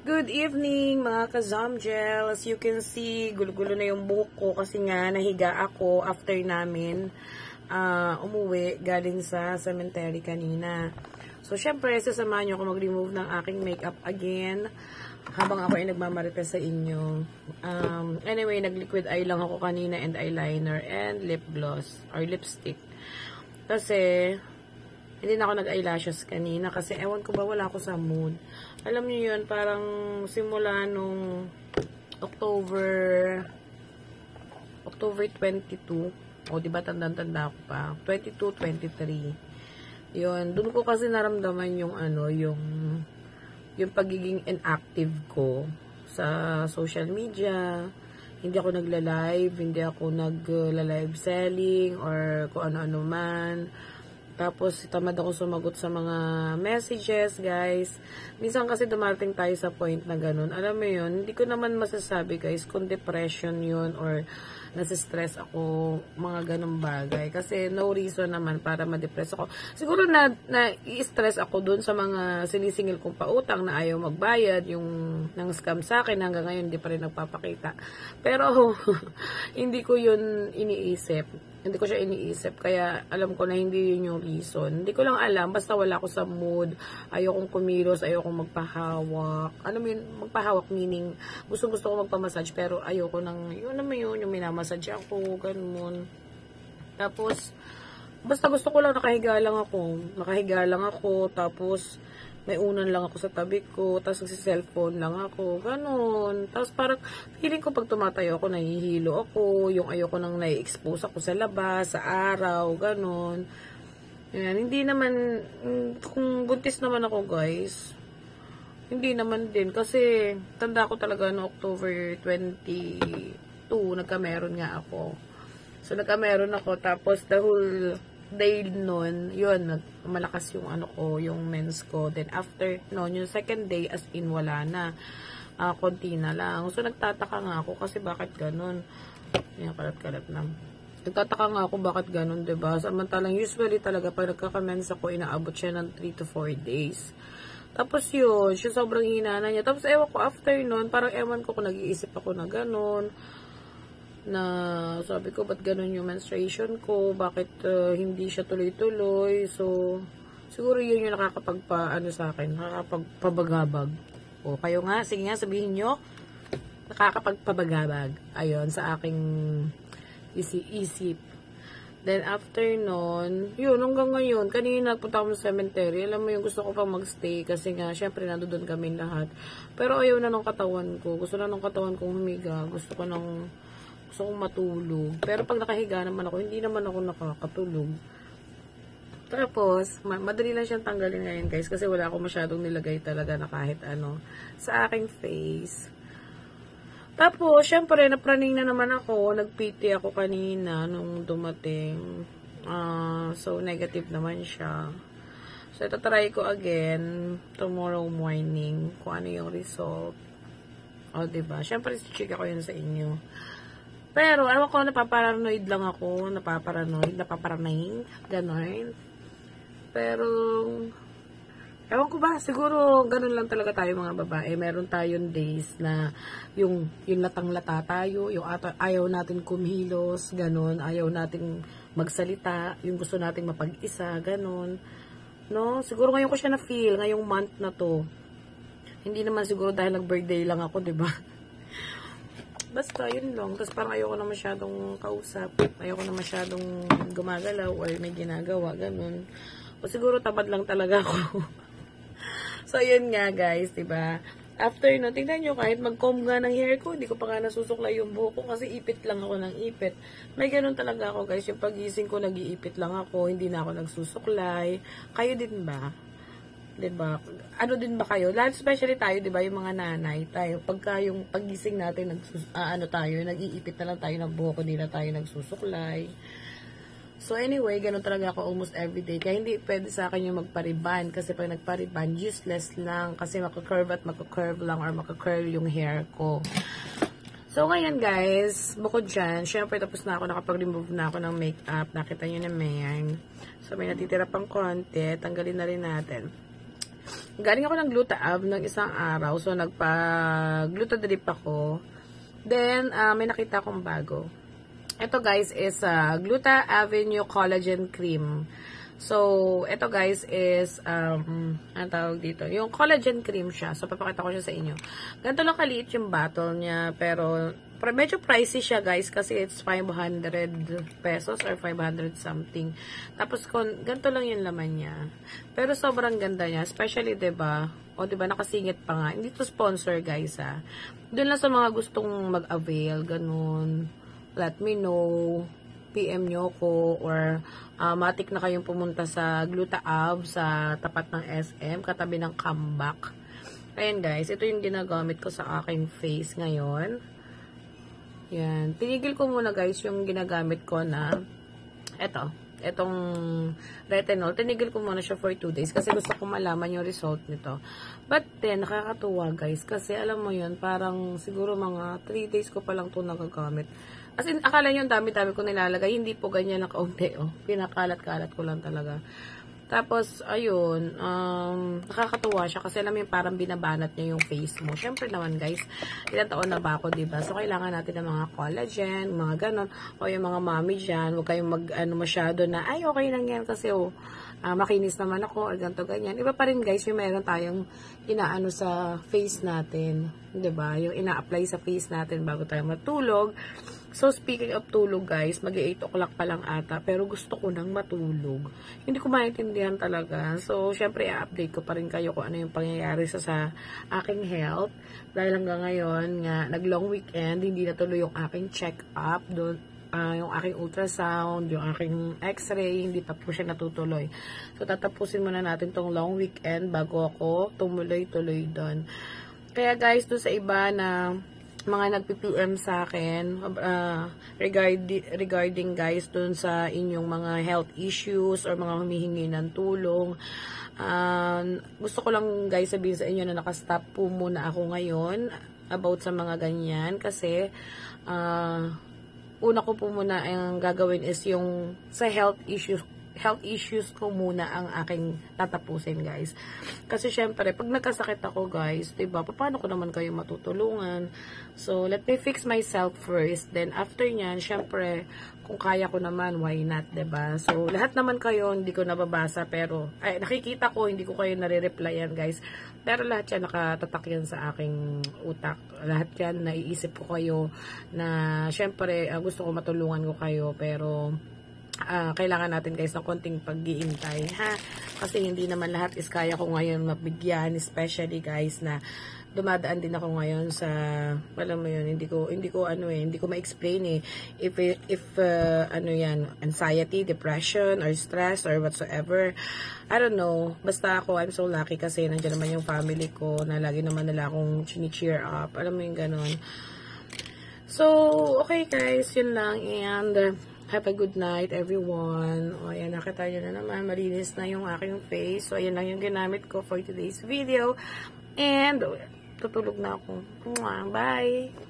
Good evening mga ka-Zomgel. As you can see, gulo-gulo na yung buhok ko kasi nga nahiga ako after namin umuwi galing sa cemetery kanina. So, syempre, sasamahan nyo ako mag-remove ng aking makeup again habang ako ay nagmamarites sa inyo. Anyway, nag-liquid eye lang ako kanina and eyeliner and lip gloss or lipstick. Kasi hindi na ako nag-eyelashes kanina kasi ewan ko ba wala ako sa mood. Alam niyo yun, parang simula nung October 22. O, diba tandang-tanda ako pa? 22, 23. Yun, dun ko kasi naramdaman yung yung pagiging inactive ko sa social media. Hindi ako nagla-live, hindi ako nagla-live selling or kung ano-ano man. Tapos, tamad ako sumagot sa mga messages, guys. Minsan kasi dumarating tayo sa point na ganun. Alam mo yun, hindi ko naman masasabi, guys, kung depression yun or nasistress ako, mga ganung bagay. Kasi no reason naman para ma-depress ako. Siguro i-stress ako dun sa mga sinisingil kong pautang na ayaw magbayad, yung nang scam sa akin, hanggang ngayon hindi pa rin nagpapakita. Pero, hindi ko yun iniisip. Hindi ko siya iniisip, kaya alam ko na hindi yun yung reason. Hindi ko lang alam, basta wala ako sa mood, ayokong kumilos, ayokong magpahawak. Ano yun, magpahawak meaning, gusto ko magpamassage, pero ayoko nang, yun naman yun, yung minamassage ako, ganun. Tapos, basta gusto ko lang, nakahiga lang ako, tapos, may unan lang ako sa tabi ko, tapos nagsi-cellphone lang ako, ganun. Tapos parang, feeling ko pag tumatayo ako, nahihilo ako, yung ayoko nang nai-expose ako sa labas, sa araw, ganun. Yan, hindi naman, kung buntis naman ako, guys, hindi naman din, kasi, tanda ko talaga no October 22, nagkameron nga ako. So, nagkameron ako, tapos the whole day nun, yun, malakas yung yung mens ko. Then after nun, yung second day, as in, wala na. Konti na lang. So, nagtataka nga ako kasi bakit ganun. Yan, kalat-kalat na. Nagtataka nga ako bakit ganun, diba? Samantalang, usually talaga, pag nagka-mens ako, inaabot siya ng 3 to 4 days. Tapos yun, siya sobrang hina na niya. Tapos, ewan ko, after nun, parang ewan ko kung nag-iisip ako na ganun. Na sabi ko, ba't ganun yung menstruation ko? Bakit hindi siya tuloy-tuloy? So, siguro yun yung sa akin, nakakapagpabagabag. O, kayo nga, sige nga, sabihin nyo, nakakapagpabagabag. Ayun, sa aking isip. Then, after nun, yun, hanggang ngayon, kanina nagpunta ako sa cemetery, alam mo yung gusto ko pang magstay, kasi nga, syempre, nandoon kami lahat. Pero ayaw na ng katawan ko. Gusto na ng katawan kong humiga. Gusto kong matulog. Pero pag nakahiga naman ako, hindi naman ako nakakatulog. Tapos, madali lang siyang tanggalin ngayon, guys, kasi wala akong masyadong nilagay talaga na kahit sa aking face. Tapos, syempre, napraning na naman ako. Nag-PT ako kanina nung dumating. So, negative naman siya. So, ito try ko again tomorrow morning kung ano yung result. O, diba? Syempre, check ako yun sa inyo. Pero, ewan ko, napaparanoid lang ako. Napaparanoid. Ganon. Pero, ewan ko ba, siguro, ganun lang talaga tayo mga babae. Meron tayong days na yung latang-lata tayo, yung ayaw natin kumilos, ganon. Ayaw natin magsalita, yung gusto natin mapag-isa, ganon. No? Siguro ngayon ko siya na-feel, ngayong month na to. Hindi naman siguro dahil nag-birthday lang ako, diba? Basta, yun lang. Tapos parang ayoko na masyadong kausap. Ayoko na masyadong gumagalaw or may ginagawa. Ganun. O siguro tamad lang talaga ako. So, yun nga guys. Diba? After no, tingnan nyo kahit mag-comb nga ng hair ko, hindi ko pa nga nasusuklay yung buhok ko kasi ipit lang ako ng ipit. May ganun talaga ako guys. Yung pagising ko, nag-iipit lang ako. Hindi na ako nagsusuklay. Kayo din ba? Diba? Ano din ba kayo? Lalo especially tayo, diba? Yung mga nanay tayo. Pagka yung pagising natin, nag-iipit na lang tayo ng buhok, hindi na tayo nagsusuklay. So anyway, ganun talaga ako almost everyday. Kaya hindi pwede sa akin yung magpariban. Kasi pag nagpariban, useless lang. Kasi makakurve lang or makakurl yung hair ko. So ngayon guys, bukod dyan, syempre tapos na ako, nakapag-remove na ako ng makeup. Nakita nyo naman. So may natitira pang konti. Tanggalin na rin natin. galing ako ng Gluta-Av ng isang araw. So, nagpa-Gluta-Drip ako. Then, may nakita akong bago. Ito guys is Gluta Avenue Collagen Cream. So, ito guys is, ang tawag dito, yung collagen cream siya. So, papakita ko siya sa inyo. Ganito lang kaliit yung bottle niya, pero medyo pricey siya guys kasi it's 500 pesos or 500 something. Tapos, ganito lang yung laman niya. Pero sobrang ganda niya, especially, diba, o diba, nakasingit pa nga. Hindi to sponsor guys ha. Doon lang sa mga gustong mag-avail, ganun. Let me know. PM nyo ko or matik na kayong pumunta sa Gluta-Av sa tapat ng SM, katabi ng Comeback. Ayan guys, ito yung ginagamit ko sa aking face ngayon. Yan. Tinigil ko muna guys yung ginagamit ko na etong retinol. Tinigil ko muna siya for 2 days kasi gusto ko malaman yung result nito. But then, nakakatuwa guys kasi alam mo yun, parang siguro mga 3 days ko pa lang ito nagagamit. As in, akala nyo dami-dami ko nilalagay. Hindi po ganyan na kaunti, oh. Pinakalat-kalat ko lang talaga. Tapos, ayun, nakakatuwa siya kasi alam mo yung parang binabanat niya yung face mo. Siyempre naman, guys, ilang taon na ba ako, diba? So, kailangan natin ng mga collagen, mga ganon. O yung mga mommy dyan, huwag kayong masyado na, ay, okay lang yan kasi, makinis naman ako, or ganito, ganyan. Iba pa rin, guys, yung meron tayong inaano sa face natin. Diba? Yung ina-apply sa face natin bago tayo matulog. So, speaking of tulog, guys, mag-8 o'clock pa lang ata, pero gusto ko nang matulog. Hindi ko maintindihan talaga. So, syempre, i-update ko pa rin kayo kung ano yung pangyayari sa aking health. Dahil hanggang ngayon, nga, nag-long weekend, hindi natuloy yung aking check-up, yung aking ultrasound, yung aking x-ray, hindi pa po siya natutuloy. So, tatapusin muna natin tong long weekend bago ako tumuloy-tuloy doon. Kaya, guys, doon sa iba na mga nagpi-PM sa akin regarding guys dun sa inyong mga health issues or mga humihingi ng tulong, gusto ko lang guys sabihin sa inyo na nakastop po muna ako ngayon about sa mga ganyan kasi una ko po muna ang gagawin is yung sa health issues ko muna ang aking tatapusin guys. Kasi syempre, pag nagkasakit ako guys, diba, paano ko naman kayo matutulungan? So, let me fix myself first. Then, after nyan, syempre, kung kaya ko naman, why not, diba? So, lahat naman kayo, hindi ko nababasa, pero, nakikita ko, hindi ko kayo nare-replyan guys. Pero lahat yan, nakatatak yan sa aking utak. Lahat yan, naiisip ko kayo na, syempre, gusto ko matulungan ko kayo, pero, kailangan natin guys ng konting pag-iintay ha, kasi hindi naman lahat is kaya ko ngayon mabigyan, especially guys na dumadaan din ako ngayon sa, alam mo yun, hindi ko ma-explain if ano yan, anxiety, depression or stress or whatsoever, I don't know, basta ako, I'm so lucky kasi nandiyan naman yung family ko na lagi naman nila akong chini-cheer up, alam mo yung ganon. So okay guys, yun lang, and have a good night, everyone. O, ayan, nakita nyo na naman. Malinis na yung aking face. So, ayan lang yung ginamit ko for today's video. And, tutulog na ako. Bye!